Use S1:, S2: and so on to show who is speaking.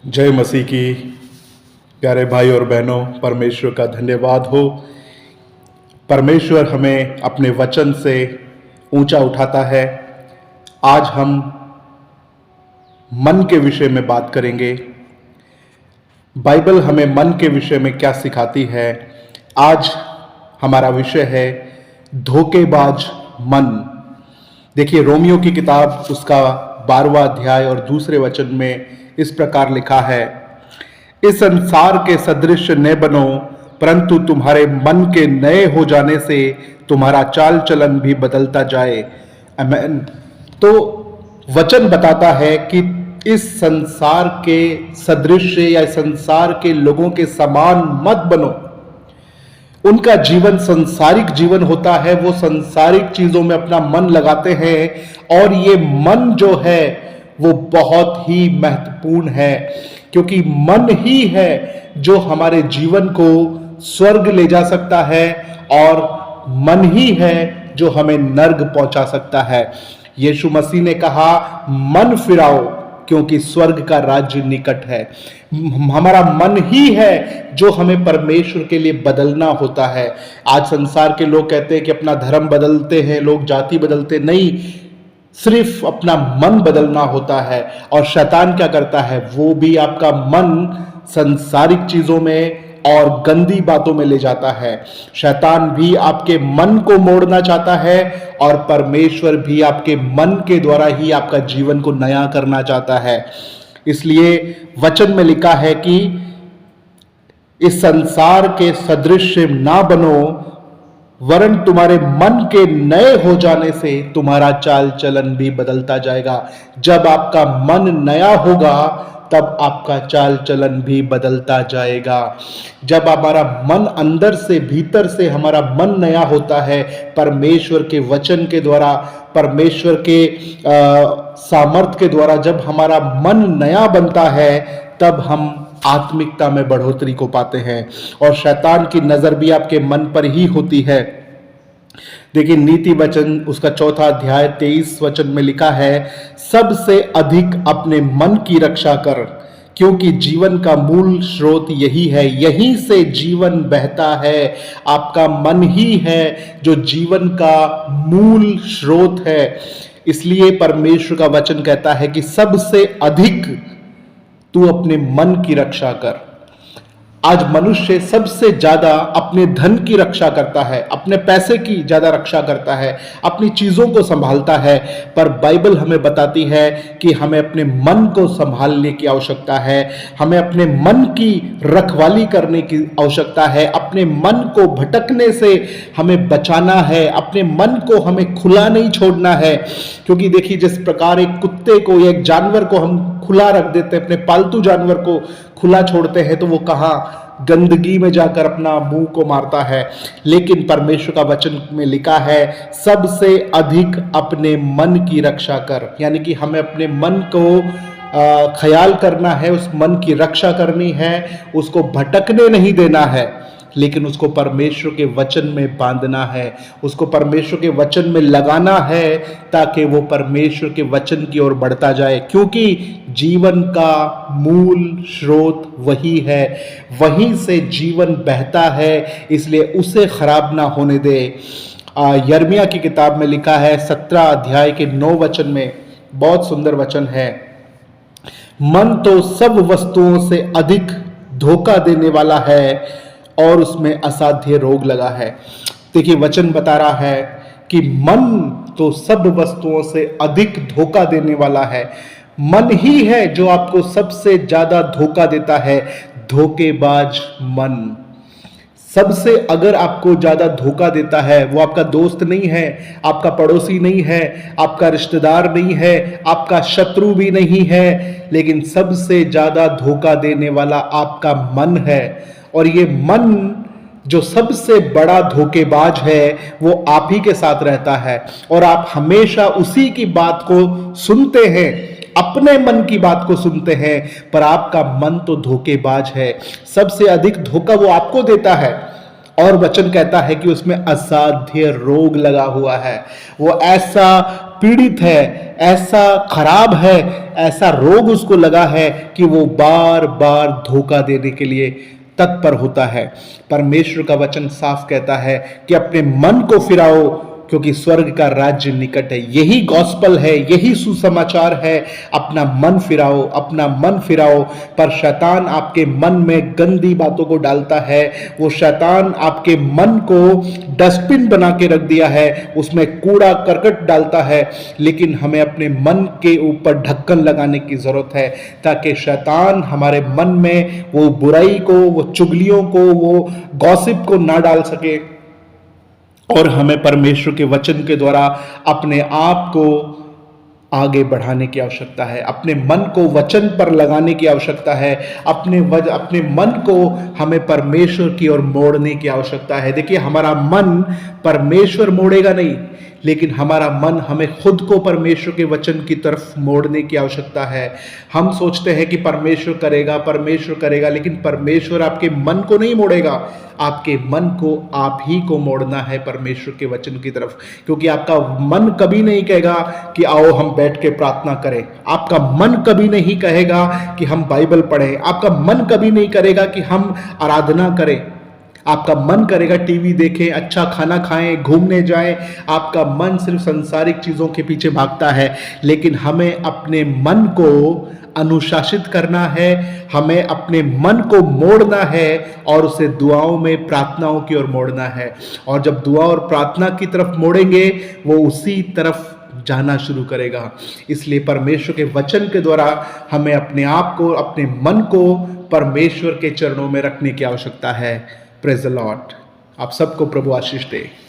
S1: जय मसीह की। प्यारे भाई और बहनों, परमेश्वर का धन्यवाद हो। परमेश्वर हमें अपने वचन से ऊंचा उठाता है। आज हम मन के विषय में बात करेंगे। बाइबल हमें मन के विषय में क्या सिखाती है। आज हमारा विषय है धोखेबाज मन। देखिए, रोमियो की किताब उसका 12वां अध्याय और दूसरे वचन में इस प्रकार लिखा है, इस संसार के सदृश न बनो, परंतु तुम्हारे मन के नए हो जाने से तुम्हारा चाल चलन भी बदलता जाए। आमीन। तो वचन बताता है कि इस संसार के सदृश या संसार के लोगों के समान मत बनो। उनका जीवन संसारिक जीवन होता है, वो संसारिक चीजों में अपना मन लगाते हैं और ये मन जो है वो बहुत ही महत्वपूर्ण है, क्योंकि मन ही है जो हमारे जीवन को स्वर्ग ले जा सकता है और मन ही है जो हमें नर्क पहुंचा सकता है। यीशु मसीह ने कहा, मन फिराओ क्योंकि स्वर्ग का राज्य निकट है। हमारा मन ही है जो हमें परमेश्वर के लिए बदलना होता है। आज संसार के लोग कहते हैं कि अपना धर्म बदलते हैं, लोग जाति बदलते, नहीं, सिर्फ अपना मन बदलना होता है। और शैतान क्या करता है, वो भी आपका मन संसारिक चीजों में और गंदी बातों में ले जाता है। शैतान भी आपके मन को मोड़ना चाहता है और परमेश्वर भी आपके मन के द्वारा ही आपका जीवन को नया करना चाहता है। इसलिए वचन में लिखा है कि इस संसार के सदृश ना बनो, वरन तुम्हारे मन के नए हो जाने से तुम्हारा चाल चलन भी बदलता जाएगा। जब आपका मन नया होगा तब आपका चाल चलन भी बदलता जाएगा। जब हमारा मन अंदर से, भीतर से हमारा मन नया होता है, परमेश्वर के वचन के द्वारा, परमेश्वर के सामर्थ के द्वारा जब हमारा मन नया बनता है, तब हम आत्मिकता में बढ़ोतरी को पाते हैं और शैतान की नजर भी आपके मन पर ही होती है। देखिए, नीति वचन उसका 4 अध्याय 23 वचन में लिखा है, सबसे अधिक अपने मन की रक्षा कर, क्योंकि जीवन का मूल स्रोत यही है, यहीं से जीवन बहता है। आपका मन ही है जो जीवन का मूल स्रोत है। इसलिए परमेश्वर का वचन कहता है कि सबसे अधिक तू अपने मन की रक्षा कर। आज मनुष्य सबसे ज्यादा अपने धन की रक्षा करता है, अपने पैसे की ज्यादा रक्षा करता है, अपनी चीजों को संभालता है, पर बाइबल हमें बताती है कि हमें अपने मन को संभालने की आवश्यकता है। हमें अपने मन की रखवाली करने की आवश्यकता है। अपने मन को भटकने से हमें बचाना है। अपने मन को हमें खुला नहीं छोड़ना है, क्योंकि देखिए, जिस प्रकार एक कुत्ते को या एक जानवर को हम खुला रख देते हैं, अपने पालतू जानवर को खुला छोड़ते हैं, तो वो कहाँ गंदगी में जाकर अपना मुंह को मारता है। लेकिन परमेश्वर का वचन में लिखा है, सबसे अधिक अपने मन की रक्षा कर, यानी कि हमें अपने मन को ख्याल करना है, उस मन की रक्षा करनी है, उसको भटकने नहीं देना है, लेकिन उसको परमेश्वर के वचन में बांधना है, उसको परमेश्वर के वचन में लगाना है, ताकि वो परमेश्वर के वचन की ओर बढ़ता जाए। क्योंकि जीवन का मूल स्रोत वही है, वहीं से जीवन बहता है, इसलिए उसे खराब ना होने दे। यिर्मयाह की किताब में लिखा है 17 अध्याय के 9 वचन में, बहुत सुंदर वचन है, मन तो सब वस्तुओं से अधिक धोखा देने वाला है और उसमें असाध्य रोग लगा है। देखिए, वचन बता रहा है कि मन तो सब वस्तुओं से अधिक धोखा देने वाला है। मन ही है जो आपको सबसे ज्यादा धोखा देता है। धोखेबाज मन सबसे अगर आपको ज्यादा धोखा देता है, वो आपका दोस्त नहीं है, आपका पड़ोसी नहीं है, आपका रिश्तेदार नहीं है, आपका शत्रु भी नहीं है, लेकिन सबसे ज्यादा धोखा देने वाला आपका मन है। और ये मन जो सबसे बड़ा धोखेबाज है, वो आप ही के साथ रहता है और आप हमेशा उसी की बात को सुनते हैं, अपने मन की बात को सुनते हैं, पर आपका मन तो धोखेबाज है। सबसे अधिक धोखा वो आपको देता है। और वचन कहता है कि उसमें असाध्य रोग लगा हुआ है, वो ऐसा पीड़ित है, ऐसा खराब है, ऐसा रोग उसको लगा है कि वो बार बार धोखा देने के लिए तत्पर होता है। परमेश्वर का वचन साफ कहता है कि अपने मन को फिराओ, क्योंकि स्वर्ग का राज्य निकट है। यही गॉस्पल है, यही सुसमाचार है। अपना मन फिराओ, अपना मन फिराओ। पर शैतान आपके मन में गंदी बातों को डालता है। वो शैतान आपके मन को डस्टबिन बना के रख दिया है, उसमें कूड़ा करकट डालता है। लेकिन हमें अपने मन के ऊपर ढक्कन लगाने की जरूरत है, ताकि शैतान हमारे मन में वो बुराई को, वो चुगलियों को, वो गॉसिप को ना डाल सके, और हमें परमेश्वर के वचन के द्वारा अपने आप को आगे बढ़ाने की आवश्यकता है। अपने मन को वचन पर लगाने की आवश्यकता है। अपने मन को हमें परमेश्वर की ओर मोड़ने की आवश्यकता है। देखिए, हमारा मन परमेश्वर मोड़ेगा नहीं, लेकिन हमारा मन हमें खुद को परमेश्वर के वचन की तरफ मोड़ने की आवश्यकता है। हम सोचते हैं कि परमेश्वर करेगा, परमेश्वर करेगा, लेकिन परमेश्वर आपके मन को नहीं मोड़ेगा। आपके मन को आप ही को मोड़ना है परमेश्वर के वचन की तरफ, क्योंकि आपका मन कभी नहीं कहेगा कि आओ हम बैठ के प्रार्थना करें। आपका मन कभी नहीं कहेगा कि हम बाइबल पढ़ें। आपका मन कभी नहीं करेगा कि हम आराधना करें। आपका मन करेगा टीवी देखें, अच्छा खाना खाएं, घूमने जाएं। आपका मन सिर्फ सांसारिक चीज़ों के पीछे भागता है। लेकिन हमें अपने मन को अनुशासित करना है, हमें अपने मन को मोड़ना है और उसे दुआओं में, प्रार्थनाओं की ओर मोड़ना है। और जब दुआ और प्रार्थना की तरफ मोड़ेंगे, वो उसी तरफ जाना शुरू करेगा। इसलिए परमेश्वर के वचन के द्वारा हमें अपने आप को, अपने मन को परमेश्वर के चरणों में रखने की आवश्यकता है। Praise the Lord. आप सबको प्रभु आशीष दे।